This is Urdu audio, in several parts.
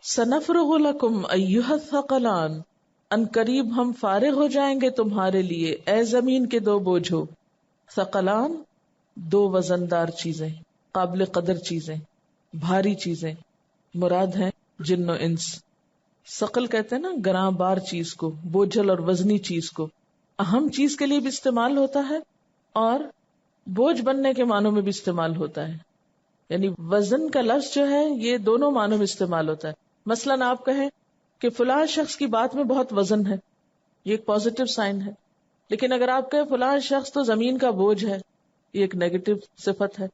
سنفرغ لکم ایھا الثقلان، ان قریب ہم فارغ ہو جائیں گے تمہارے لیے اے زمین کے دو بوجھو. ثقلان دو وزندار چیزیں، قابل قدر چیزیں، بھاری چیزیں، مراد ہیں جن و انس. ثقل کہتے ہیں نا گراں بار چیز کو، بوجھل اور وزنی چیز کو. اہم چیز کے لیے بھی استعمال ہوتا ہے اور بوجھ بننے کے معنوں میں بھی استعمال ہوتا ہے. یعنی وزن کا لفظ جو ہے یہ دونوں معنوں میں استعمال ہوتا ہے. مثلاً آپ کہیں کہ فلاں شخص کی بات میں بہت وزن ہے، یہ ایک پازیٹیو سائن ہے. لیکن اگر آپ کہیں فلاں شخص تو زمین کا بوجھ ہے، یہ ایک نیگیٹو صفت ہے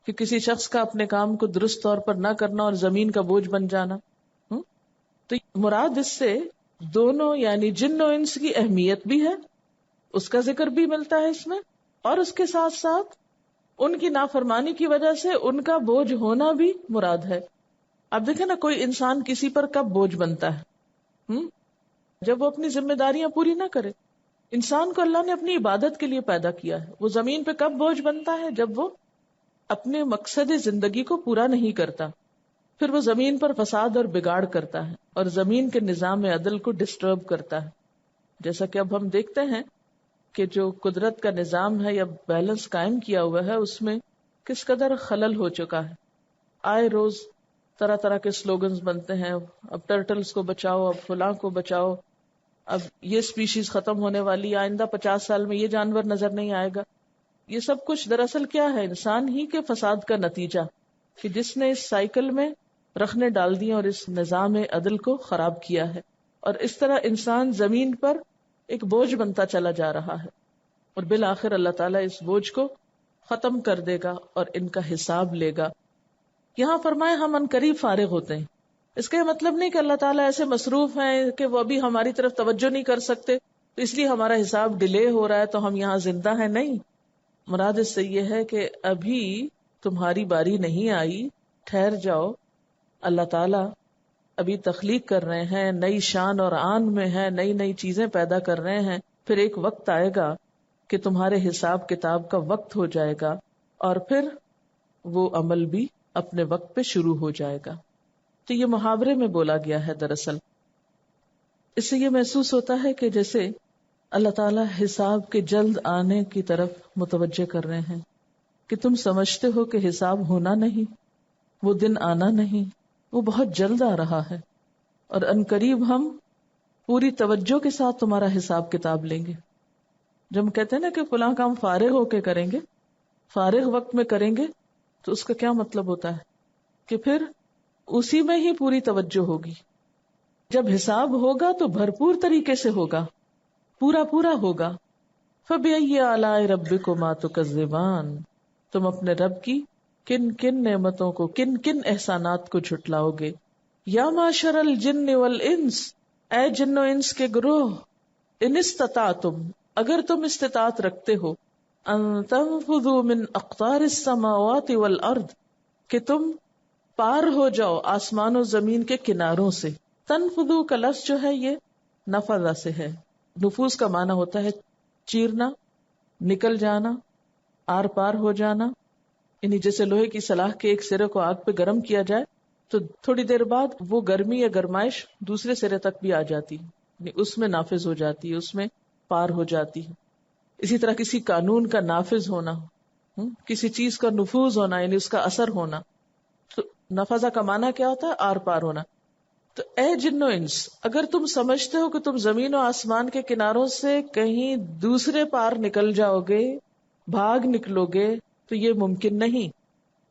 کہ کسی شخص کا اپنے کام کو درست طور پر نہ کرنا اور زمین کا بوجھ بن جانا. تو مراد اس سے دونوں یعنی جن و انس کی اہمیت بھی ہے، اس کا ذکر بھی ملتا ہے اس میں، اور اس کے ساتھ ساتھ ان کی نافرمانی کی وجہ سے ان کا بوجھ ہونا بھی مراد ہے. اب دیکھیں نا کوئی انسان کسی پر کب بوجھ بنتا ہے؟ جب وہ اپنی ذمہ داریاں پوری نہ کرے. انسان کو اللہ نے اپنی عبادت کے لیے پیدا کیا ہے. وہ زمین پہ کب بوجھ بنتا ہے؟ جب وہ اپنے مقصد زندگی کو پورا نہیں کرتا. پھر وہ زمین پر فساد اور بگاڑ کرتا ہے اور زمین کے نظام عدل کو ڈسٹرب کرتا ہے. جیسا کہ اب ہم دیکھتے ہیں کہ جو قدرت کا نظام ہے یا بیلنس قائم کیا ہوا ہے اس میں کس قدر خلل ہو چکا ہے. آئے روز طرح طرح کے سلوگنز بنتے ہیں، اب ٹرٹلز کو بچاؤ، اب فلاں کو بچاؤ، اب یہ سپیشیز ختم ہونے والی، آئندہ 50 سال میں یہ جانور نظر نہیں آئے گا. یہ سب کچھ دراصل کیا ہے؟ انسان ہی کے فساد کا نتیجہ کہ جس نے اس سائیکل میں رخنے ڈال دی اور اس نظام عدل کو خراب کیا ہے. اور اس طرح انسان زمین پر ایک بوجھ بنتا چلا جا رہا ہے، اور بالآخر اللہ تعالیٰ اس بوجھ کو ختم کر دے گا اور ان کا حساب لے گا. یہاں فرمائے ہم ان قریب فارغ ہوتے ہیں. اس کا یہ مطلب نہیں کہ اللہ تعالیٰ ایسے مصروف ہیں کہ وہ ابھی ہماری طرف توجہ نہیں کر سکتے تو اس لیے ہمارا حساب ڈیلے ہو رہا ہے تو ہم یہاں زندہ ہیں. نہیں، مراد اس سے یہ ہے کہ ابھی تمہاری باری نہیں آئی، ٹھہر جاؤ. اللہ تعالیٰ ابھی تخلیق کر رہے ہیں، نئی شان اور آن میں ہے، نئی نئی چیزیں پیدا کر رہے ہیں. پھر ایک وقت آئے گا کہ تمہارے حساب کتاب کا وقت ہو جائے گا اور پھر وہ عمل بھی اپنے وقت پہ شروع ہو جائے گا. تو یہ محاورے میں بولا گیا ہے. دراصل اس سے یہ محسوس ہوتا ہے کہ جیسے اللہ تعالیٰ حساب کے جلد آنے کی طرف متوجہ کر رہے ہیں کہ تم سمجھتے ہو کہ حساب ہونا نہیں، وہ دن آنا نہیں، وہ بہت جلد آ رہا ہے اور عنقریب ہم پوری توجہ کے ساتھ تمہارا حساب کتاب لیں گے. جب ہم کہتے ہیں نا کہ فلاں کام فارغ ہو کے کریں گے، فارغ وقت میں کریں گے، تو اس کا کیا مطلب ہوتا ہے کہ پھر اسی میں ہی پوری توجہ ہوگی. جب حساب ہوگا تو بھرپور طریقے سے ہوگا، پورا پورا ہوگا. فَبِأَيِّ آلَاءِ رَبِّكُمَا تُكَذِّبَانِ، تم اپنے رب کی کن کن نعمتوں کو، کن کن احسانات کو جھٹلاؤ گے. یا معشر الجن والانس، اے جن و انس کے گروہ، ان استطعتم، اگر تم استطاعت رکھتے ہو، ان تنفذوا من اقطار السماوات والارض، کہ تم پار ہو جاؤ آسمان و زمین کے کناروں سے. تنفذو کا لفظ جو ہے یہ نفذ سے ہے. نفوذ کا معنی ہوتا ہے چیرنا، نکل جانا، آر پار ہو جانا. یعنی جیسے لوہے کی سلاخ کے ایک سرے کو آگ پہ گرم کیا جائے تو تھوڑی دیر بعد وہ گرمی یا گرمائش دوسرے سرے تک بھی آ جاتی ہے، یعنی اس میں نافذ ہو جاتی ہے، اس میں پار ہو جاتی ہے. اسی طرح کسی قانون کا نافذ ہونا، کسی چیز کا نفوذ ہونا یعنی اس کا اثر ہونا. تو نفذہ کا معنی کیا ہوتا ہے؟ آر پار ہونا. تو اے جن و انس، اگر تم سمجھتے ہو کہ تم زمین و آسمان کے کناروں سے کہیں دوسرے پار نکل جاؤ گے، بھاگ نکلو گے، تو یہ ممکن نہیں.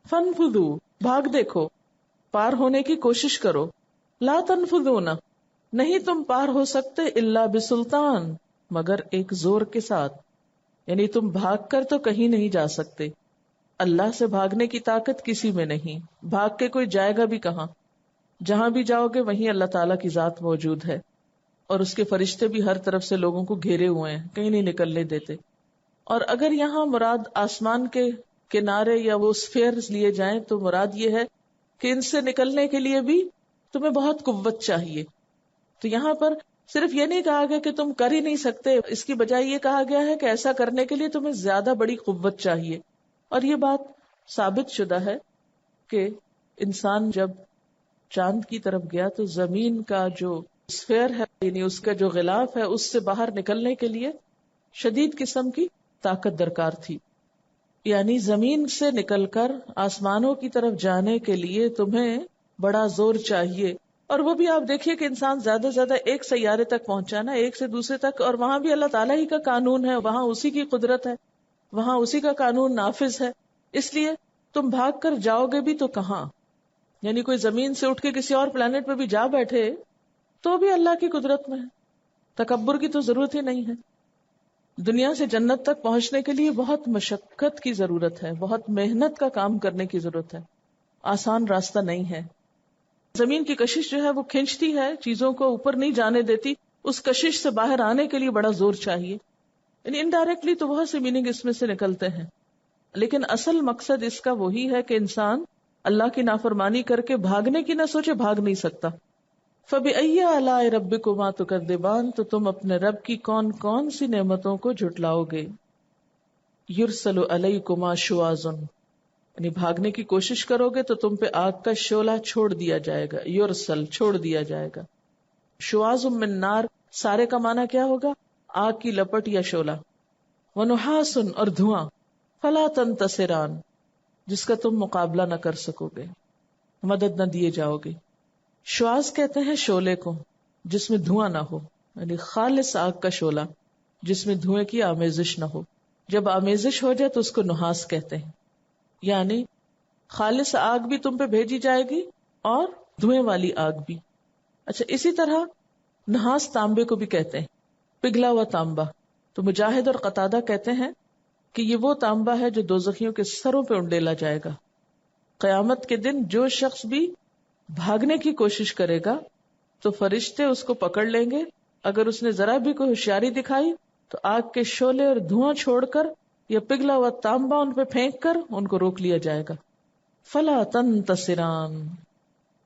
فانفذو، بھاگ دیکھو، پار ہونے کی کوشش کرو. لا تنفذون، نہیں تم پار ہو سکتے، الا بسلطان، مگر ایک زور کے ساتھ. یعنی تم بھاگ کر تو کہیں نہیں جا سکتے. اللہ سے بھاگنے کی طاقت کسی میں نہیں، بھاگ کے کوئی جائے گا بھی کہاں. جہاں بھی جاؤ گے وہیں اللہ تعالیٰ کی ذات موجود ہے اور اس کے فرشتے بھی ہر طرف سے لوگوں کو گھیرے ہوئے ہیں، کہیں نہیں نکلنے دیتے. اور اگر یہاں مراد آسمان کے کنارے یا وہ اسفیئرز لیے جائیں تو مراد یہ ہے کہ ان سے نکلنے کے لیے بھی تمہیں بہت قوت چاہیے. تو یہاں پر صرف یہ نہیں کہا گیا کہ تم کر ہی نہیں سکتے، اس کی بجائے یہ کہا گیا ہے کہ ایسا کرنے کے لیے تمہیں زیادہ بڑی قوت چاہیے. اور یہ بات ثابت شدہ ہے کہ انسان جب چاند کی طرف گیا تو زمین کا جو اسفیئر ہے یعنی اس کا جو غلاف ہے اس سے باہر نکلنے کے لیے شدید قسم کی طاقت درکار تھی. یعنی زمین سے نکل کر آسمانوں کی طرف جانے کے لیے تمہیں بڑا زور چاہیے. اور وہ بھی آپ دیکھیے کہ انسان زیادہ سے زیادہ ایک سیارے تک پہنچا نا، ایک سے دوسرے تک، اور وہاں بھی اللہ تعالیٰ ہی کا قانون ہے، وہاں اسی کی قدرت ہے، وہاں اسی کا قانون نافذ ہے. اس لیے تم بھاگ کر جاؤ گے بھی تو کہاں؟ یعنی کوئی زمین سے اٹھ کے کسی اور پلانٹ پہ بھی جا بیٹھے تو بھی اللہ کی قدرت میں ہے، تکبر کی تو ضرورت ہی نہیں ہے. دنیا سے جنت تک پہنچنے کے لیے بہت مشقت کی ضرورت ہے، بہت محنت کا کام کرنے کی ضرورت ہے، آسان راستہ نہیں ہے. زمین کی کشش جو ہے وہ کھینچتی ہے، چیزوں کو اوپر نہیں جانے دیتی، اس کشش سے باہر آنے کے لیے بڑا زور چاہیے. یعنی انڈائریکٹلی تو بہت سے میننگ اس میں سے نکلتے ہیں، لیکن اصل مقصد اس کا وہی ہے کہ انسان اللہ کی نافرمانی کر کے بھاگنے کی نہ سوچے، بھاگ نہیں سکتا. فَبِأَيِّ آلَاءِ رَبِّكُمَا تُكَذِّبَانِ، تو تم اپنے رب کی کون کون سی نعمتوں کو جھٹلاؤ گے. يُرْسَلُ عَلَيْكُمَا شُوَاظٌ، یعنی بھاگنے کی کوشش کرو گے تو تم پہ آگ کا شعلہ چھوڑ دیا جائے گا. یرسل چھوڑ دیا جائے گا. شواظ من نار، سارے کا معنی کیا ہوگا؟ آگ کی لپٹ یا شعلہ. ونحاس، اور دھواں. فلا تنتصران، جس کا تم مقابلہ نہ کر سکو گے، مدد نہ دیے جاؤ گے. شواظ کہتے ہیں شعلے کو جس میں دھواں نہ ہو، یعنی خالص آگ کا شعلہ جس میں دھوئیں کی آمیزش نہ ہو. جب آمیزش ہو جائے تو اس کو نحاس کہتے ہیں. یعنی خالص آگ بھی تم پہ بھیجی جائے گی اور دھوئیں والی آگ بھی. اچھا، اسی طرح نحاس تانبے کو بھی کہتے ہیں، پگھلا ہوا تانبا. تو مجاہد اور قتادہ کہتے ہیں کہ یہ وہ تانبا ہے جو دوزخیوں کے سروں پہ انڈیلا جائے گا. قیامت کے دن جو شخص بھی بھاگنے کی کوشش کرے گا تو فرشتے اس کو پکڑ لیں گے. اگر اس نے ذرا بھی کوئی ہوشیاری دکھائی تو آگ کے شعلے اور دھواں چھوڑ کر یا پگھلا ہوا تانبا ان پہ پھینک کر ان کو روک لیا جائے گا. فلا تنتصران،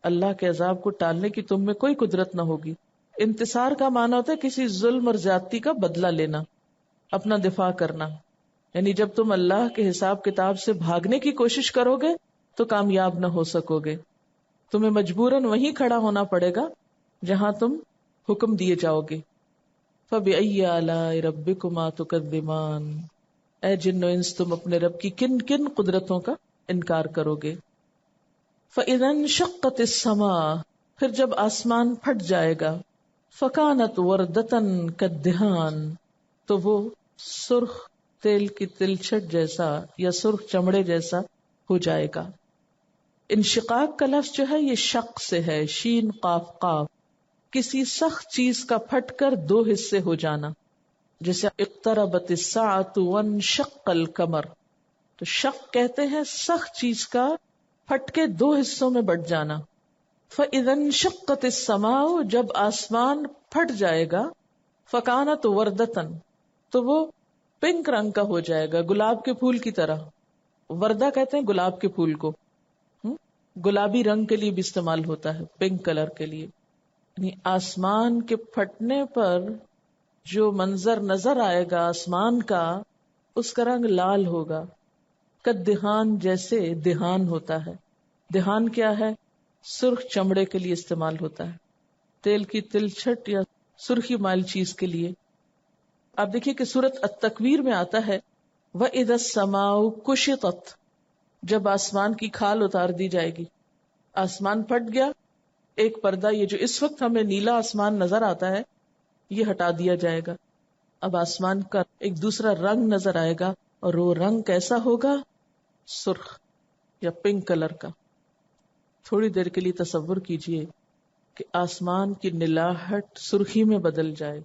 اللہ کے عذاب کو ٹالنے کی تم میں کوئی قدرت نہ ہوگی. انتصار کا معنی ہوتا ہے کسی ظلم اور زیادتی کا بدلہ لینا، اپنا دفاع کرنا. یعنی جب تم اللہ کے حساب کتاب سے بھاگنے کی کوشش کرو گے تو کامیاب نہ ہو سکو گے. تمہیں مجبوراً وہیں کھڑا ہونا پڑے گا جہاں تم حکم دیے جاؤ گے. فَبِأَيِّ آلَاءِ رَبِّكُمَا تُكَذِّبَانِ، اے جن و انس تم اپنے رب کی کن کن قدرتوں کا انکار کرو گے. فَإِذَا انشَقَّتِ السَّمَاءُ، پھر جب آسمان پھٹ جائے گا. فَكَانَتْ وَرْدَةً كَالدِّهَانِ، تو وہ سرخ تیل کی تلچھٹ جیسا یا سرخ چمڑے جیسا ہو جائے گا. انشقاق کا لفظ جو ہے یہ شق سے ہے، شین قاف قاف، کسی سخت چیز کا پھٹ کر دو حصے ہو جانا. جیسے اقتربت الساعة وانشق القمر، تو شق کہتے ہیں سخت چیز کا پھٹ کے دو حصوں میں بٹ جانا. فَإِذَا انشَقَّتِ السَّمَاءُ، جب آسمان پھٹ جائے گا. فَكَانَتْ وَرْدَةً، تو وہ پنک رنگ کا ہو جائے گا، گلاب کے پھول کی طرح. وردہ کہتے ہیں گلاب کے پھول کو، گلابی رنگ کے لیے بھی استعمال ہوتا ہے، پنک کلر کے لیے. یعنی آسمان کے پھٹنے پر جو منظر نظر آئے گا آسمان کا، اس کا رنگ لال ہوگا. کدہان، جیسے دہان ہوتا ہے. دہان کیا ہے؟ سرخ چمڑے کے لیے استعمال ہوتا ہے، تیل کی تلچھٹ یا سرخی مائل چیز کے لیے. آپ دیکھیے کہ سورۃ التکویر میں آتا ہے وَإِذَا السَّمَاءُ كُشِطَتْ، جب آسمان کی کھال اتار دی جائے گی. آسمان پھٹ گیا، ایک پردہ، یہ جو اس وقت ہمیں نیلا آسمان نظر آتا ہے یہ ہٹا دیا جائے گا. اب آسمان کا ایک دوسرا رنگ نظر آئے گا، اور وہ رنگ کیسا ہوگا؟ سرخ یا پنک کلر کا. تھوڑی دیر کے لیے تصور کیجئے کہ آسمان کی نلاہٹ سرخی میں بدل جائے.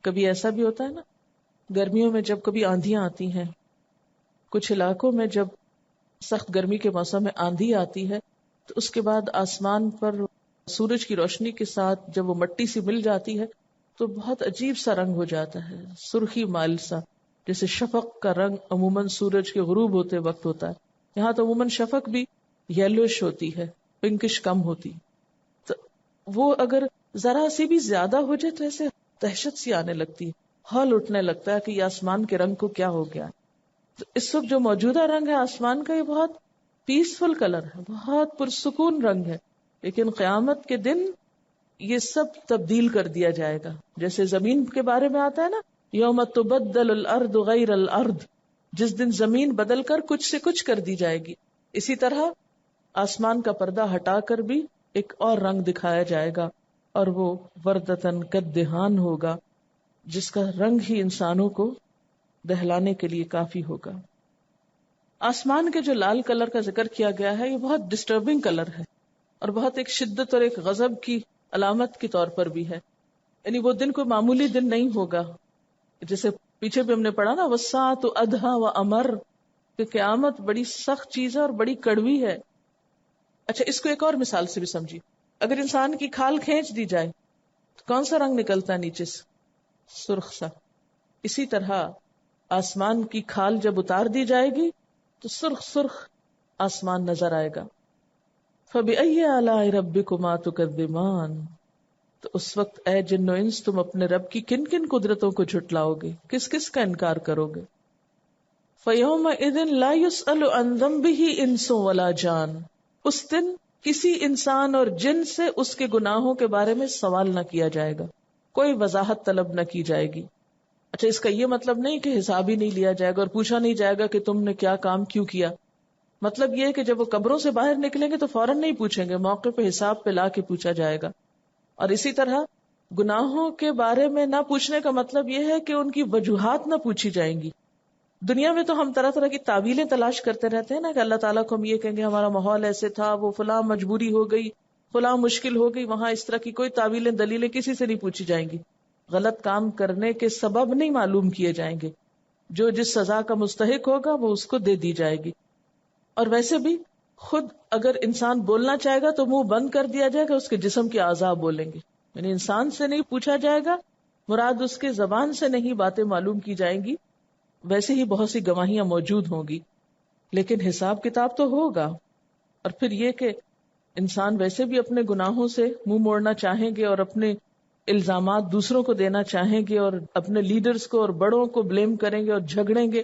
کبھی ایسا بھی ہوتا ہے نا، گرمیوں میں جب کبھی آندھیاں آتی ہیں، کچھ علاقوں میں جب سخت گرمی کے موسم میں آندھی آتی ہے تو اس کے بعد آسمان پر سورج کی روشنی کے ساتھ جب وہ مٹی سی مل جاتی ہے تو بہت عجیب سا رنگ ہو جاتا ہے، سرخی مائل سا. جیسے شفق کا رنگ عموماً سورج کے غروب ہوتے وقت ہوتا ہے، یہاں تو عموماً شفق بھی یلوش ہوتی ہے، پنکش کم ہوتی. تو وہ اگر ذرا سی بھی زیادہ ہو جائے تو ایسے دہشت سی آنے لگتی ہے، ہال اٹھنے لگتا ہے کہ یہ آسمان کے رنگ کو کیا ہو گیا. تو اس وقت جو موجودہ رنگ ہے آسمان کا، یہ بہت پیسفل کلر ہے، بہت پرسکون رنگ ہے. لیکن قیامت کے دن یہ سب تبدیل کر دیا جائے گا. جیسے زمین کے بارے میں آتا ہے نا، یوم تبدل الارض غیر الارض، جس دن زمین بدل کر کچھ سے کچھ کر دی جائے گی. اسی طرح آسمان کا پردہ ہٹا کر بھی ایک اور رنگ دکھایا جائے گا، اور وہ وردتن کدہان ہوگا، جس کا رنگ ہی انسانوں کو دہلانے کے لیے کافی ہوگا. آسمان کے جو لال کلر کا ذکر کیا گیا ہے، یہ بہت ڈسٹربنگ کلر ہے، اور بہت ایک شدت اور ایک غضب کی علامت کے طور پر بھی ہے. یعنی وہ دن کوئی معمولی دن نہیں ہوگا. جیسے پیچھے بھی ہم نے پڑھا نا، وَالسَّاعَةُ أَدْهَى وَأَمَرُّ، کہ قیامت بڑی سخت چیز ہے اور بڑی کڑوی ہے. اچھا، اس کو ایک اور مثال سے بھی سمجھی. اگر انسان کی کھال کھینچ دی جائے تو کون سا رنگ نکلتا ہے نیچے سے؟ سرخ سا. اسی طرح آسمان کی کھال جب اتار دی جائے گی تو سرخ سرخ آسمان نظر آئے گا. فَبِأَيِّ آلَاءِ رَبِّكُمَا تُكَذِّبَانِ، تو اس وقت اے جن و انس تم اپنے رب کی کن کن قدرتوں کو جھٹلاؤ گے، کس کس کا انکار کرو گے. فَيَوْمَئِذٍ لَا يُسْأَلُ عَنْ ذَنبِهِ إِنسٌ وَلَا جَانٌ، اس دن کسی انسان اور جن سے اس کے گناہوں کے بارے میں سوال نہ کیا جائے گا، کوئی وضاحت طلب نہ کی جائے گی. اچھا، اس کا یہ مطلب نہیں کہ حساب ہی نہیں لیا جائے گا اور پوچھا نہیں جائے گا کہ تم نے کیا کام کیوں کیا. مطلب یہ ہے کہ جب وہ قبروں سے باہر نکلیں گے تو فوراً نہیں پوچھیں گے، موقع پہ حساب پہ لا کے پوچھا جائے گا. اور اسی طرح گناہوں کے بارے میں نہ پوچھنے کا مطلب یہ ہے کہ ان کی وجوہات نہ پوچھی جائیں گی. دنیا میں تو ہم طرح طرح کی تعویلیں تلاش کرتے رہتے ہیں نا، کہ اللہ تعالیٰ کو ہم یہ کہیں گے ہمارا ماحول ایسے تھا، وہ فلاں مجبوری ہو گئی، فلاں مشکل ہو گئی، وہاں اس طرح کی کوئی تعویلیں دلیلیں کسی سے نہیں پوچھی جائیں گی. غلط کام کرنے کے سبب نہیں معلوم کیے جائیں گے، جو جس سزا کا مستحق ہوگا وہ اس کو دے دی جائے گی. اور ویسے بھی خود اگر انسان بولنا چاہے گا تو منہ بند کر دیا جائے گا، اس کے جسم کے اعضاء بولیں گے. یعنی انسان سے نہیں پوچھا جائے گا، مراد اس کے زبان سے نہیں باتیں معلوم کی جائیں گی. ویسے ہی بہت سی گواہیاں موجود ہوں گی، لیکن حساب کتاب تو ہوگا. اور پھر یہ کہ انسان ویسے بھی اپنے گناہوں سے منہ موڑنا چاہیں گے اور اپنے الزامات دوسروں کو دینا چاہیں گے اور اپنے لیڈرز کو اور بڑوں کو بلیم کریں گے اور جھگڑیں گے،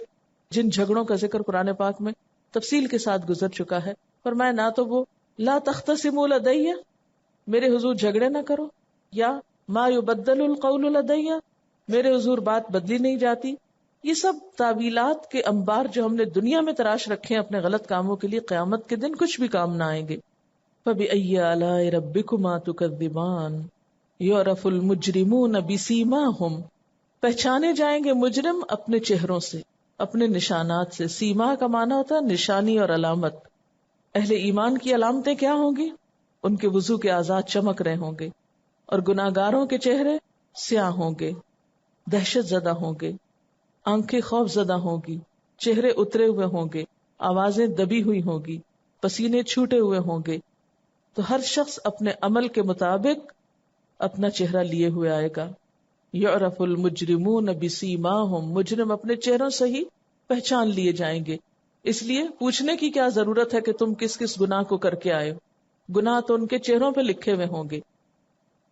جن جھگڑوں کا ذکر قرآن پاک میں تفصیل کے ساتھ گزر چکا ہے. فرمایا نہ تو وہ لا تختصموا لدی، میرے حضور جھگڑے نہ کرو، یا ما یبدل القول لدی، میرے حضور بات بدلی نہیں جاتی. یہ سب تعویلات کے انبار جو ہم نے دنیا میں تراش رکھے ہیں اپنے غلط کاموں کے لیے، قیامت کے دن کچھ بھی کام نہ آئیں گے. فَبِأَيِّ آلَاءِ رَبِّكُمَا تُكَذِّبَانِ يُعْرَفُ الْمُجْرِمُونَ بِسِیمَاهُمْ، پہچانے جائیں گے مجرم اپنے چہروں سے، اپنے نشانات سے. سیما کا معنی ہوتا ہے نشانی اور علامت. اہل ایمان کی علامتیں کیا ہوں گی؟ ان کے وضو کے اعضاء چمک رہے ہوں گے، اور گناہگاروں کے چہرے سیاہ ہوں گے، دہشت زدہ ہوں گے، آنکھیں خوف زدہ ہوں گی، چہرے اترے ہوئے ہوں گے، آوازیں دبی ہوئی ہوں گی، پسینے چھوٹے ہوئے ہوں گے. تو ہر شخص اپنے عمل کے مطابق اپنا چہرہ لیے ہوئے آئے گا. یعرف المجرمون بسیماہم، مجرم اپنے چہروں سے ہی پہچان لیے جائیں گے. اس لیے پوچھنے کی کیا ضرورت ہے کہ تم کس کس گناہ کو کر کے آئے ہو، گناہ تو ان کے چہروں پہ لکھے ہوئے ہوں گے.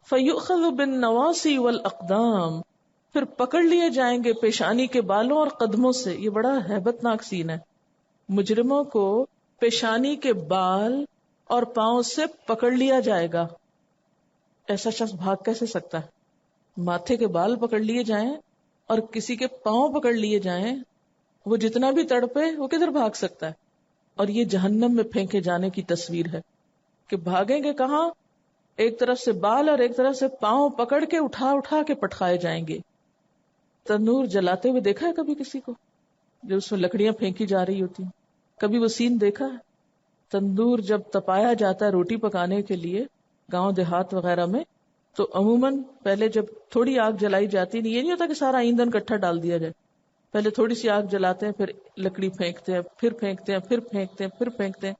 فیؤخذ بالنواصی والاقدام، پھر پکڑ لیے جائیں گے پیشانی کے بالوں اور قدموں سے. یہ بڑا ہیبت ناک سین ہے. مجرموں کو پیشانی کے بال اور پاؤں سے پکڑ لیا جائے گا. ایسا شخص بھاگ کیسے سکتا ہے؟ ماتھے کے بال پکڑ لیے جائیں اور کسی کے پاؤں پکڑ لیے جائیں، وہ جتنا بھی تڑپے وہ کدھر بھاگ سکتا ہے؟ اور یہ جہنم میں پھینکے جانے کی تصویر ہے کہ بھاگیں گے کہاں؟ ایک طرف سے بال اور ایک طرف سے پاؤں پکڑ کے اٹھا اٹھا کے پٹخائے جائیں گے. تندور جلاتے ہوئے دیکھا ہے کبھی کسی کو، جو اس میں لکڑیاں پھینکی جا رہی ہوتی ہیں؟ کبھی وہ سین دیکھا ہے؟ تندور جب تپایا جاتا ہے روٹی پکانے کے لیے گاؤں دیہات وغیرہ میں، تو عموماً پہلے جب تھوڑی آگ جلائی جاتی نہیں، یہ نہیں ہوتا کہ سارا ایندھن کٹھا ڈال دیا جائے. پہلے تھوڑی سی آگ جلاتے ہیں، پھر لکڑی پھینکتے ہیں، پھر پھینکتے ہیں، پھر پھینکتے ہیں، پھر پھینکتے ہیں.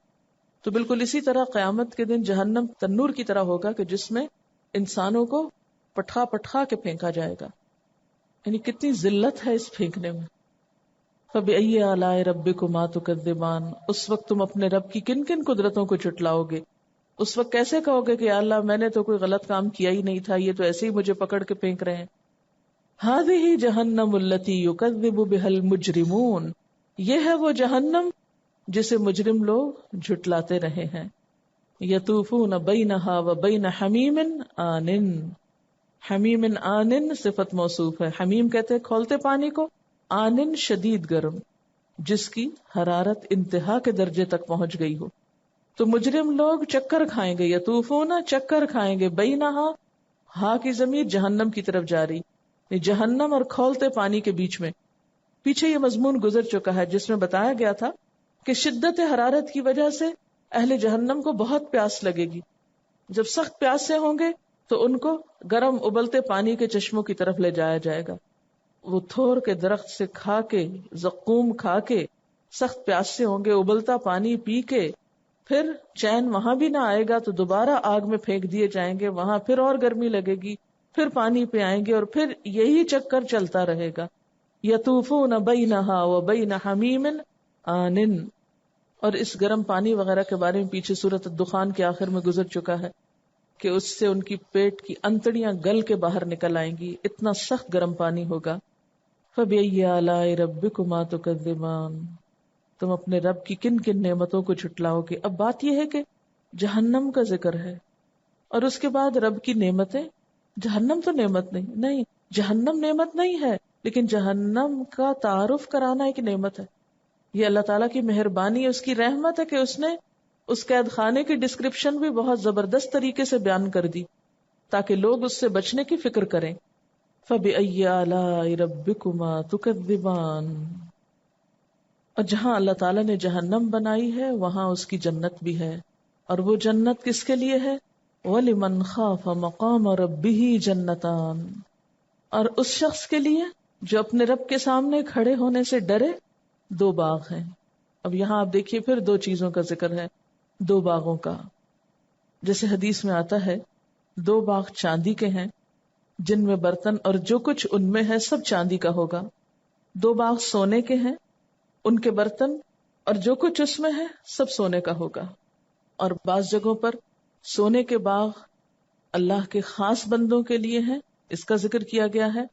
تو بالکل اسی طرح قیامت کے دن جہنم تنور کی طرح ہوگا کہ جس میں انسانوں کو پٹھا پٹھا کے پھینکا جائے گا. یعنی کتنی ذلت ہے اس پھینکنے میں. فَبِأَيِّ آلَاءِ رَبِّكُمَا تُكَذِّبَانِ، اس وقت تم اپنے رب کی کن کن قدرتوں کو جھٹلاؤ گے. اس وقت کیسے کہو گے کہ یا اللہ میں نے تو کوئی غلط کام کیا ہی نہیں تھا، یہ تو ایسے ہی مجھے پکڑ کے پھینک رہے ہیں. هَذِهِ جَهَنَّمُ الَّتِي يُكَذِّبُ بِهَا الْمُجْرِمُونَ، یہ ہے وہ جہنم جسے مجرم لوگ جھٹلاتے رہے ہیں. یطوفون بینہا و بین حمیم آنن. حمیم آنن صفت موصوف ہے. حمیم کہتے ہیں کھولتے پانی کو، آنن شدید گرم، جس کی حرارت انتہا کے درجے تک پہنچ گئی ہو. تو مجرم لوگ چکر کھائیں گے، یطوفون چکر کھائیں گے، بینہا ہا کی ضمیر جہنم کی طرف جا رہی، جہنم اور کھولتے پانی کے بیچ میں. پیچھے یہ مضمون گزر چکا ہے جس میں بتایا گیا تھا کہ شدت حرارت کی وجہ سے اہل جہنم کو بہت پیاس لگے گی. جب سخت پیاس سے ہوں گے تو ان کو گرم ابلتے پانی کے چشموں کی طرف لے جایا جائے گا. وہ تھور کے درخت سے کھا کے، زقوم کھا کے سخت پیاس سے ہوں گے، ابلتا پانی پی کے پھر چین وہاں بھی نہ آئے گا تو دوبارہ آگ میں پھینک دیے جائیں گے، وہاں پھر اور گرمی لگے گی، پھر پانی پہ آئیں گے اور پھر یہی چکر چلتا رہے گا. یطوفون بینہا و بین حمیم آنن. اور اس گرم پانی وغیرہ کے بارے میں پیچھے سورۃ الدخان کے آخر میں گزر چکا ہے کہ اس سے ان کی پیٹ کی انتڑیاں گل کے باہر نکل آئیں گی، اتنا سخت گرم پانی ہوگا. فَبِأَيِّ آلَاءِ رَبِّكُمَا تُكَذِّبَانِ. تم اپنے رب کی کن کن نعمتوں کو جھٹلاؤ گے. اب بات یہ ہے کہ جہنم کا ذکر ہے اور اس کے بعد رب کی نعمتیں. جہنم تو نعمت نہیں، جہنم نعمت نہیں ہے، لیکن جہنم کا تعارف کرانا ایک نعمت ہے. یہ اللہ تعالیٰ کی مہربانی ہے، اس کی رحمت ہے کہ اس نے اس قید خانے کی ڈسکرپشن بھی بہت زبردست طریقے سے بیان کر دی تاکہ لوگ اس سے بچنے کی فکر کریں. فَبِأَيِّ آلَاءِ رَبِّكُمَا تُكَذِّبَانِ. اور جہاں اللہ تعالیٰ نے جہنم بنائی ہے وہاں اس کی جنت بھی ہے. اور وہ جنت کس کے لیے ہے؟ وَلِمَنْ خَافَ مَقَامَ رَبِّهِ جَنَّتَانِ. اور اس شخص کے لیے جو اپنے رب کے سامنے کھڑے ہونے سے ڈرے، دو باغ ہیں. اب یہاں آپ دیکھیے پھر دو چیزوں کا ذکر ہے، دو باغوں کا. جیسے حدیث میں آتا ہے 2 باغ چاندی کے ہیں جن میں برتن اور جو کچھ ان میں ہے سب چاندی کا ہوگا. 2 باغ سونے کے ہیں، ان کے برتن اور جو کچھ اس میں ہے سب سونے کا ہوگا. اور بعض جگہوں پر سونے کے باغ اللہ کے خاص بندوں کے لیے ہیں، اس کا ذکر کیا گیا ہے،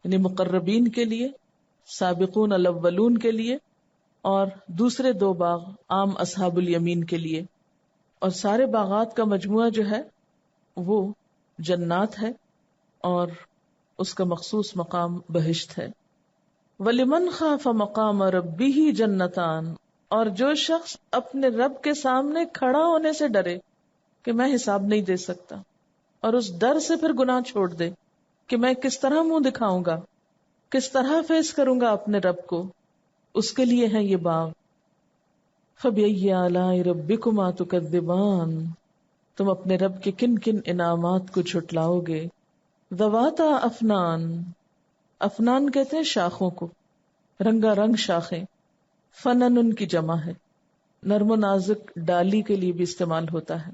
یعنی مقربین کے لیے، سابقون الاولون کے لیے. اور دوسرے 2 باغ عام اصحاب الیمین کے لیے. اور سارے باغات کا مجموعہ جو ہے وہ جنات ہے اور اس کا مخصوص مقام بہشت ہے. وَلِمَنْ خَافَ مَقَامَ رَبِّهِ جَنَّتَانِ. اور جو شخص اپنے رب کے سامنے کھڑا ہونے سے ڈرے کہ میں حساب نہیں دے سکتا، اور اس ڈر سے پھر گناہ چھوڑ دے کہ میں کس طرح منہ دکھاؤں گا، کس طرح فیس کروں گا اپنے رب کو، اس کے لیے ہے یہ باغ. فَبِأَيِّ آلَاءِ رَبِّكُمَا تُكَذِّبَانِ. تم اپنے رب کے کن کن انعامات کو جھٹلاؤ گے. ذواتا افنان. افنان کہتے ہیں شاخوں کو، رنگا رنگ شاخیں. فنن ان کی جمع ہے. نرم و نازک ڈالی کے لیے بھی استعمال ہوتا ہے،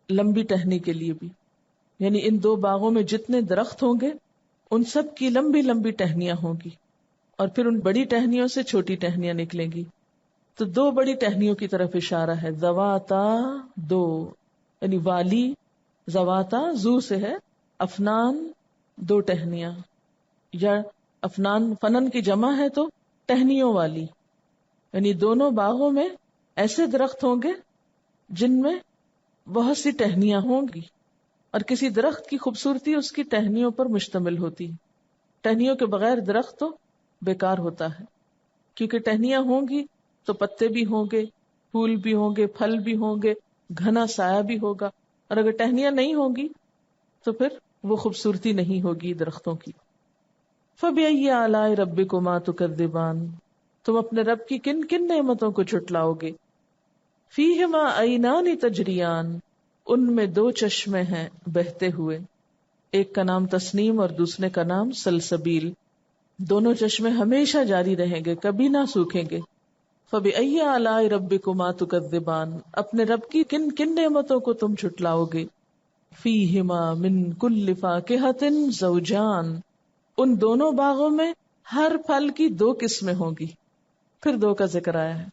لمبی ٹہنی کے لیے بھی. یعنی ان 2 باغوں میں جتنے درخت ہوں گے ان سب کی لمبی لمبی ٹہنیاں ہوں گی، اور پھر ان بڑی ٹہنیوں سے چھوٹی ٹہنیاں نکلیں گی. تو 2 بڑی ٹہنیوں کی طرف اشارہ ہے. ذواتا 2، یعنی والی، ذواتا زو سے ہے، افنان 2 ٹہنیاں، یا افنان فنن کی جمع ہے تو ٹہنیوں والی. یعنی دونوں باغوں میں ایسے درخت ہوں گے جن میں بہت سی ٹہنیاں ہوں گی، اور کسی درخت کی خوبصورتی اس کی ٹہنیوں پر مشتمل ہوتی ہے. ٹہنیوں کے بغیر درخت تو بیکار ہوتا ہے، کیونکہ ٹہنیاں ہوں گی تو پتے بھی ہوں گے، پھول بھی ہوں گے، پھل بھی ہوں گے، گھنا سایہ بھی ہوگا. اور اگر ٹہنیاں نہیں ہوں گی تو پھر وہ خوبصورتی نہیں ہوگی درختوں کی. فَبِأَيِّ آلَاءِ رَبِّكُمَا تُكَذِّبَانِ. تم اپنے رب کی کن کن نعمتوں کو جھٹلاؤ گے. فِيهِمَا عَيْنَانِ تَجْرِيَانِ. ان میں 2 چشمے ہیں بہتے ہوئے، ایک کا نام تسنیم اور دوسرے کا نام سلسبیل. دونوں چشمے ہمیشہ جاری رہیں گے، کبھی نہ سوکھیں گے. فَبِأَيِّ آلَاءِ رَبِّكُمَا تُكَذِّبَانِ. اپنے رب کی کن کن نعمتوں کو تم جھٹلاؤ گے. فِيهِمَا مِن كُلِّ فَاكِهَةٍ زَوْجَانِ. ان دونوں باغوں میں ہر پھل کی 2 قسمیں ہوں گی. پھر 2 کا ذکر آیا ہے.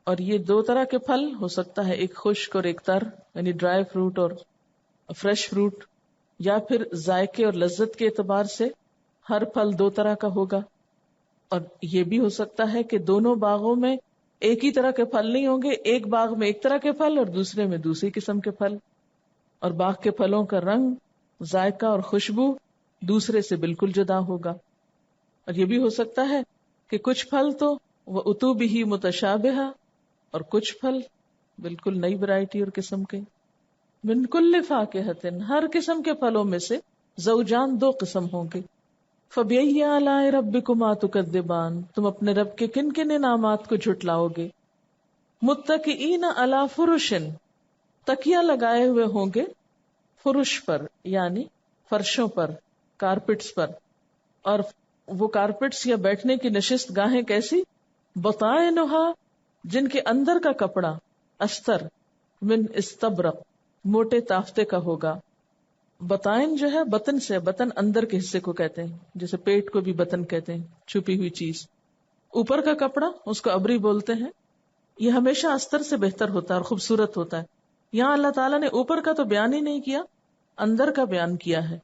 اور یہ 2 طرح کے پھل ہو سکتا ہے، ایک خشک اور ایک تر، یعنی ڈرائی فروٹ اور فریش فروٹ، یا پھر ذائقے اور لذت کے اعتبار سے ہر پھل 2 طرح کا ہوگا. اور یہ بھی ہو سکتا ہے کہ دونوں باغوں میں ایک ہی طرح کے پھل نہیں ہوں گے، ایک باغ میں ایک طرح کے پھل اور دوسرے میں دوسری قسم کے پھل، اور باغ کے پھلوں کا رنگ، ذائقہ اور خوشبو دوسرے سے بالکل جدا ہوگا۔ اور یہ بھی ہو سکتا ہے کہ کچھ پھل تو وہ اتو بھی متشابہ، اور کچھ پھل بالکل نئی ورائٹی اور قسم کے۔ من کل فاکہۃ، ہر قسم کے پھلوں میں سے زوجان، دو قسم ہوں گے۔ فبأی آلاء ربکما تکذبان، تم اپنے رب کے کن کن انعامات کو جھٹلاؤ گے۔ متکئین علی فرش، تکیہ لگائے ہوئے ہوں گے فرش پر، یعنی فرشوں پر، کارپٹس پر، اور وہ کارپٹس یا بیٹھنے کی نشست گاہیں کیسی؟ بطائنہا، جن کے اندر کا کپڑا، استر، من استبرق، موٹے تافتے کا ہوگا۔ بطائن جو ہے بطن سے، بطن اندر کے حصے کو کہتے ہیں، جیسے پیٹ کو بھی بطن کہتے ہیں، چھپی ہوئی چیز۔ اوپر کا کپڑا اس کو ابری بولتے ہیں، یہ ہمیشہ استر سے بہتر ہوتا ہے اور خوبصورت ہوتا ہے۔ یہاں اللہ تعالیٰ نے اوپر کا تو بیان ہی نہیں کیا، اندر کا بیان کیا ہے،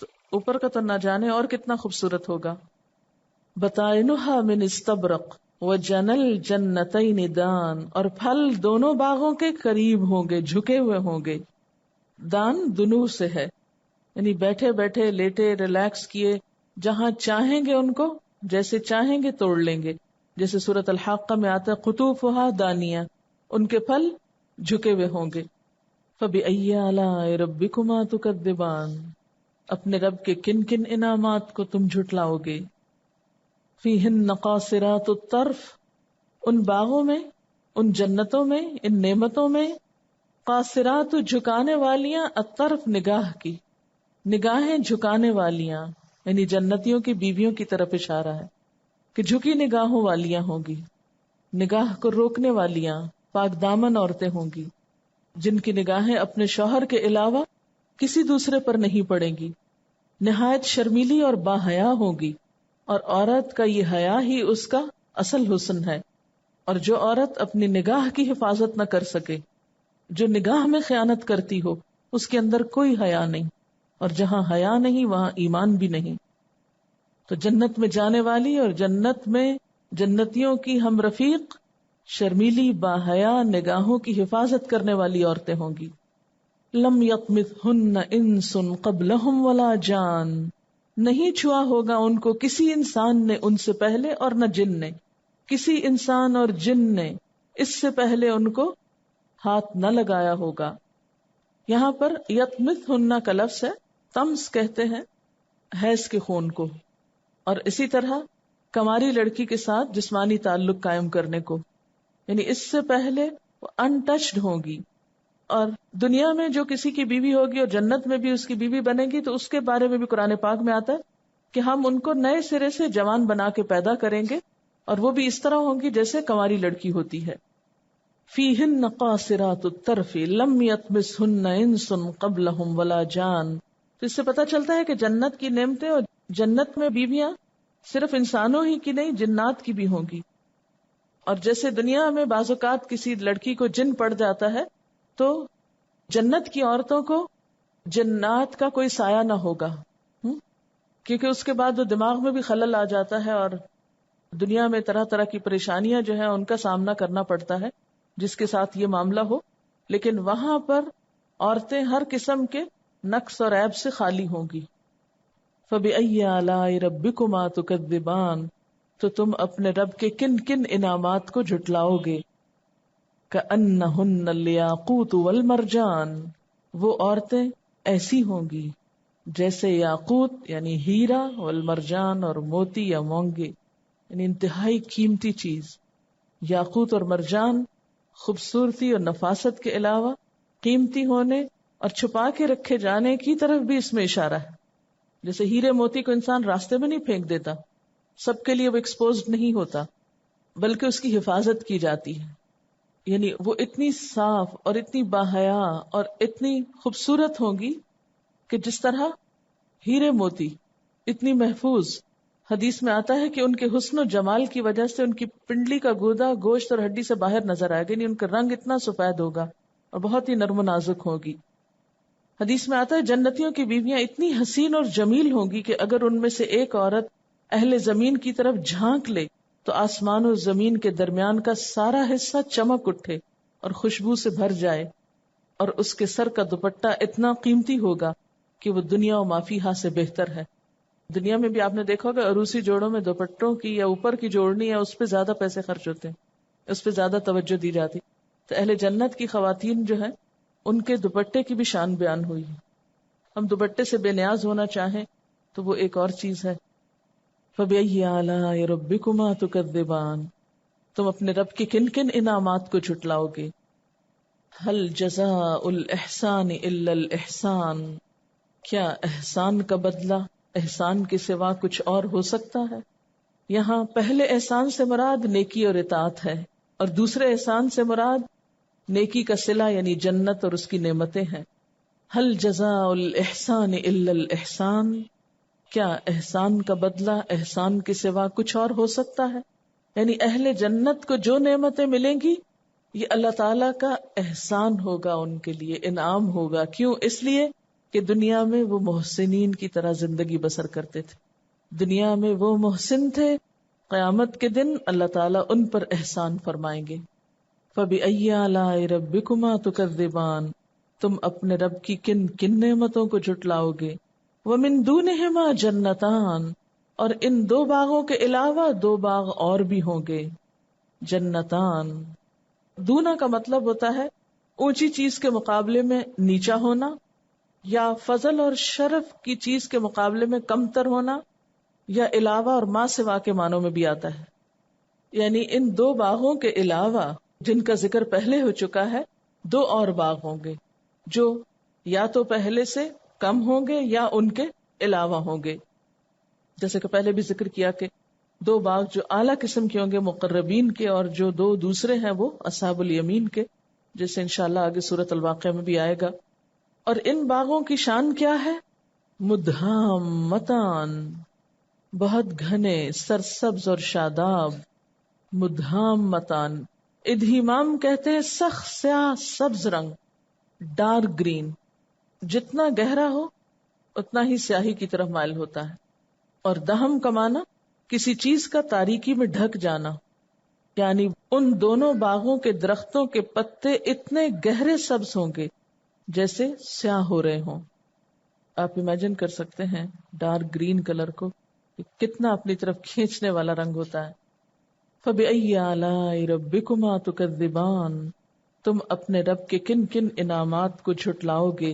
تو اوپر کا تو نہ جانے اور کتنا خوبصورت ہوگا۔ بطائنہا من استبرق وجن الجنتین دان، اور پھل دونوں باغوں کے قریب ہوں گے، جھکے ہوئے ہوں گے۔ دان دنو سے ہے، یعنی بیٹھے بیٹھے، لیٹے، ریلیکس کیے، جہاں چاہیں گے ان کو جیسے چاہیں گے توڑ لیں گے، جیسے سورۃ الحاقہ میں آتا ہے قطوفہا دانیہ، ان کے پھل جھکے ہوئے ہوں گے۔ فبأی آلاء ربکما تکذبان، اپنے رب کے کن کن انعامات کو تم جھٹلاؤ گے۔ فیہن قاصرات الطرف، ان باغوں میں، ان جنتوں میں، ان نعمتوں میں، قاصرات جھکانے والیاں، الطرف نگاہ کی، نگاہیں جھکانے والیاں، یعنی جنتیوں کی بیویوں کی طرف اشارہ ہے کہ جھکی نگاہوں والیاں ہوں گی، نگاہ کو روکنے والیاں، پاک دامن عورتیں ہوں گی، جن کی نگاہیں اپنے شوہر کے علاوہ کسی دوسرے پر نہیں پڑیں گی، نہایت شرمیلی اور باحیا ہوگی، اور عورت کا یہ حیا ہی اس کا اصل حسن ہے۔ اور جو عورت اپنی نگاہ کی حفاظت نہ کر سکے، جو نگاہ میں خیانت کرتی ہو، اس کے اندر کوئی حیا نہیں، اور جہاں حیا نہیں وہاں ایمان بھی نہیں۔ تو جنت میں جانے والی اور جنت میں جنتیوں کی ہم رفیق شرمیلی باحیا نگاہوں کی حفاظت کرنے والی عورتیں ہوں گی۔ لم یطمثہن انس قبلہم ولا جان، نہیں چھوا ہوگا ان کو کسی انسان نے ان سے پہلے اور نہ جن نے، کسی انسان اور جن نے اس سے پہلے ان کو ہاتھ نہ لگایا ہوگا۔ یہاں پر یطمثہن کا لفظ ہے، تمس کہتے ہیں حیض کے خون کو، اور اسی طرح کماری لڑکی کے ساتھ جسمانی تعلق قائم کرنے کو، یعنی اس سے پہلے وہ انٹچڈ ہوگی۔ اور دنیا میں جو کسی کی بیوی ہوگی اور جنت میں بھی اس کی بیوی بنے گی، تو اس کے بارے میں بھی قرآن پاک میں آتا ہے کہ ہم ان کو نئے سرے سے جوان بنا کے پیدا کریں گے، اور وہ بھی اس طرح ہوں گی جیسے کنواری لڑکی ہوتی ہے۔ فیہن قاصرات الطرف لم یطمثہن انس قبلہم ولا جان، تو اس سے پتہ چلتا ہے کہ جنت کی نعمتیں اور جنت میں بیویاں صرف انسانوں ہی کی نہیں، جنات کی بھی ہوں گی۔ اور جیسے دنیا میں بعض اوقات کسی لڑکی کو جن پڑ جاتا ہے، تو جنت کی عورتوں کو جنات کا کوئی سایہ نہ ہوگا، کیونکہ اس کے بعد دماغ میں بھی خلل آ جاتا ہے، اور دنیا میں طرح طرح کی پریشانیاں جو ہیں ان کا سامنا کرنا پڑتا ہے جس کے ساتھ یہ معاملہ ہو، لیکن وہاں پر عورتیں ہر قسم کے نقص اور عیب سے خالی ہوں گی۔ فَبِأَيِّ آلَاءِ رَبِّكُمَا تُكَذِّبَانِ، تو تم اپنے رب کے کن کن انعامات کو جھٹلاؤ گے۔ كَأَنَّهُنَّ الْيَاقُوتُ وَالْمَرْجَانُ، وہ عورتیں ایسی ہوں گی جیسے یاقوت یعنی ہیرا، والمرجان اور موتی یا مونگے، یعنی انتہائی قیمتی چیز۔ یاقوت اور مرجان خوبصورتی اور نفاست کے علاوہ قیمتی ہونے اور چھپا کے رکھے جانے کی طرف بھی اس میں اشارہ ہے۔ جیسے ہیرے موتی کو انسان راستے میں نہیں پھینک دیتا، سب کے لیے وہ ایکسپوزڈ نہیں ہوتا، بلکہ اس کی حفاظت کی جاتی ہے۔ یعنی وہ اتنی صاف اور اتنی باحیا اور اتنی خوبصورت ہوں گی کہ جس طرح ہیرے موتی اتنی محفوظ۔ حدیث میں آتا ہے کہ ان کے حسن و جمال کی وجہ سے ان کی پنڈلی کا گودا گوشت اور ہڈی سے باہر نظر آئے گا، یعنی ان کا رنگ اتنا سفید ہوگا اور بہت ہی نرم و نازک ہوگی۔ حدیث میں آتا ہے جنتیوں کی بیویاں اتنی حسین اور جمیل ہوں گی کہ اگر ان میں سے ایک عورت اہل زمین کی طرف جھانک لے تو آسمان اور زمین کے درمیان کا سارا حصہ چمک اٹھے اور خوشبو سے بھر جائے، اور اس کے سر کا دوپٹہ اتنا قیمتی ہوگا کہ وہ دنیا و مافیہا سے بہتر ہے۔ دنیا میں بھی آپ نے دیکھا ہوگا عروسی جوڑوں میں دوپٹوں کی یا اوپر کی جوڑنی ہے، اس پہ زیادہ پیسے خرچ ہوتے ہیں، اس پہ زیادہ توجہ دی جاتی۔ تو اہل جنت کی خواتین جو ہیں ان کے دوپٹے کی بھی شان بیان ہوئی ہے۔ ہم دوپٹے سے بے نیاز ہونا چاہیں تو وہ ایک اور چیز ہے۔ فَبِأَيِّ آلَاءِ رَبِّكُمَا تُكَذِّبَانِ، تم اپنے رب کی کن کن انعامات کو جھٹلاؤ گے۔ هَلْ جَزَاءُ الْإِحْسَانِ إِلَّا الْإِحْسَانُ، کیا احسان کا بدلہ احسان کے سوا کچھ اور ہو سکتا ہے؟ یہاں پہلے احسان سے مراد نیکی اور اطاعت ہے، اور دوسرے احسان سے مراد نیکی کا صلہ یعنی جنت اور اس کی نعمتیں ہیں۔ هَلْ جَزَاءُ الْإِحْسَانِ إِلَّا الْإِحْسَانُ، کیا احسان کا بدلہ احسان کے سوا کچھ اور ہو سکتا ہے؟ یعنی اہل جنت کو جو نعمتیں ملیں گی یہ اللہ تعالیٰ کا احسان ہوگا، ان کے لیے انعام ہوگا۔ کیوں؟ اس لیے کہ دنیا میں وہ محسنین کی طرح زندگی بسر کرتے تھے، دنیا میں وہ محسن تھے، قیامت کے دن اللہ تعالیٰ ان پر احسان فرمائیں گے۔ فَبِأَيِّ آلَاءِ رَبِّكُمَا تُكَذِّبَانِ، تم اپنے رب کی کن کن نعمتوں کو جھٹلاؤ گے۔ وَمِن دُونِهِمَا جَنَّتَانِ، اور ان دو باغوں کے علاوہ دو باغ اور بھی ہوں گے۔ جنتان، دونا کا مطلب ہوتا ہے اونچی چیز کے مقابلے میں نیچا ہونا، یا فضل اور شرف کی چیز کے مقابلے میں کمتر ہونا، یا علاوہ اور ما سوا کے معنوں میں بھی آتا ہے۔ یعنی ان دو باغوں کے علاوہ جن کا ذکر پہلے ہو چکا ہے، دو اور باغ ہوں گے جو یا تو پہلے سے کم ہوں گے یا ان کے علاوہ ہوں گے۔ جیسے کہ پہلے بھی ذکر کیا کہ دو باغ جو اعلیٰ قسم کے ہوں گے مقربین کے، اور جو دو دوسرے ہیں وہ اصحاب الیمین کے، جیسے انشاءاللہ آگے سورۃ الواقعہ میں بھی آئے گا۔ اور ان باغوں کی شان کیا ہے؟ مدھامتان، بہت گھنے، سرسبز اور شاداب۔ مدھامتان، ادھیمام کہتے ہیں سخت سیاہ سبز رنگ، ڈارک گرین، جتنا گہرا ہو اتنا ہی سیاہی کی طرف مائل ہوتا ہے۔ اور دہم کا معنی کسی چیز کا تاریکی میں ڈھک جانا، یعنی ان دونوں باغوں کے درختوں کے پتے اتنے گہرے سبز ہوں گے جیسے سیاہ ہو رہے ہوں۔ آپ امیجن کر سکتے ہیں ڈارک گرین کلر کو کتنا اپنی طرف کھینچنے والا رنگ ہوتا ہے۔ فَبِأَيِّ آلَاءِ رَبِّكُمَا تُكَذِّبَانِ، تم اپنے رب کے کن کن انعامات کو جھٹلاؤ گے۔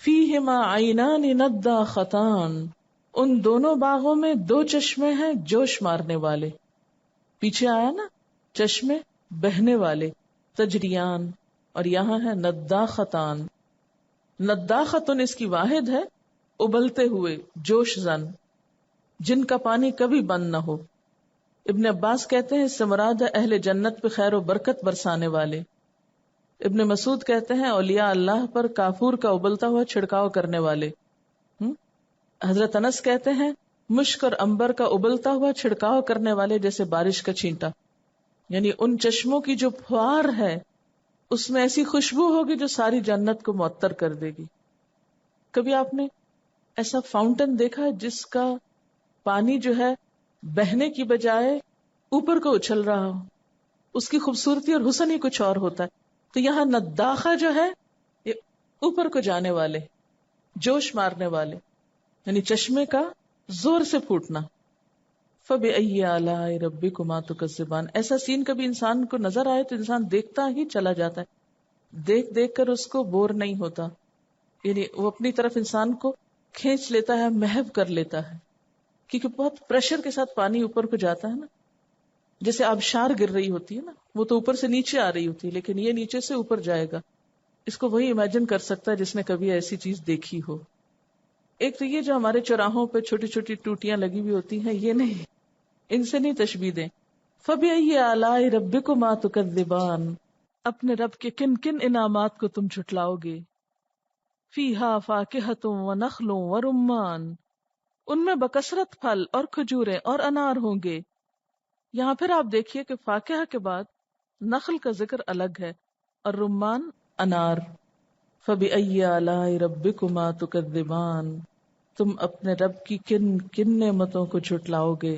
فِيهِمَا عَيْنَانِ نَضَّاخَتَانِ، ان دونوں باغوں میں دو چشمے ہیں جوش مارنے والے۔ پیچھے آیا نا چشمے بہنے والے، تجریان، اور یہاں ہے نضاختان۔ نضاختن اس کی واحد ہے ابلتے ہوئے، جوش زن، جن کا پانی کبھی بند نہ ہو۔ ابن عباس کہتے ہیں اس سے مراد ہے اہل جنت پہ خیر و برکت برسانے والے۔ ابن مسعود کہتے ہیں اولیاء اللہ پر کافور کا ابلتا ہوا چھڑکاؤ کرنے والے۔ حضرت انس کہتے ہیں مشک اور عنبر کا ابلتا ہوا چھڑکاؤ کرنے والے جیسے بارش کا چھینٹا، یعنی ان چشموں کی جو پھوار ہے اس میں ایسی خوشبو ہوگی جو ساری جنت کو معطر کر دے گی۔ کبھی آپ نے ایسا فاؤنٹن دیکھا ہے جس کا پانی جو ہے بہنے کی بجائے اوپر کو اچھل رہا ہو؟ اس کی خوبصورتی اور حسن ہی کچھ اور ہوتا ہے۔ تو یہاں نداخہ جو ہے یہ اوپر کو جانے والے، جوش مارنے والے، یعنی چشمے کا زور سے پھوٹنا۔ فَبِأَيِّ آلَاءِ رَبِّكُمَا تُكَذِّبَانِ، ایسا سین کبھی انسان کو نظر آئے تو انسان دیکھتا ہی چلا جاتا ہے، دیکھ دیکھ کر اس کو بور نہیں ہوتا، یعنی وہ اپنی طرف انسان کو کھینچ لیتا ہے، محو کر لیتا ہے، کیونکہ بہت پریشر کے ساتھ پانی اوپر کو جاتا ہے نا، جیسے آبشار گر رہی ہوتی ہے نا، وہ تو اوپر سے نیچے آ رہی ہوتی ہے لیکن یہ نیچے سے اوپر جائے گا۔ اس کو وہی امیجن کر سکتا ہے جس نے کبھی ایسی چیز دیکھی ہو۔ ایک تو یہ جو ہمارے چوراہوں پہ چھوٹی چھوٹی ٹوٹیاں لگی ہوئی ہوتی ہیں، یہ نہیں، ان سے نہیں تشبیہ دیں۔ فَبِأَيِّ آلَاءِ رَبِّكُمَا تُكَذِّبَانِ، اپنے رب کے کن کن انعامات کو تم جھٹلاؤ گے۔ فِيهَا فَاكِهَةٌ وَنَخْلٌ وَرُمَّانٌ، ان میں بکثرت پھل اور کھجوریں اور انار ہوں گے۔ یہاں پھر آپ دیکھیے کہ فاکہہ کے بعد نخل کا ذکر الگ ہے اور رمان، انار۔ فَبِأَيِّ آلَاءِ رَبِّكُمَا تُكَذِّبَانِ، تم اپنے رب کی کن کن نعمتوں کو جھٹلاؤ گے۔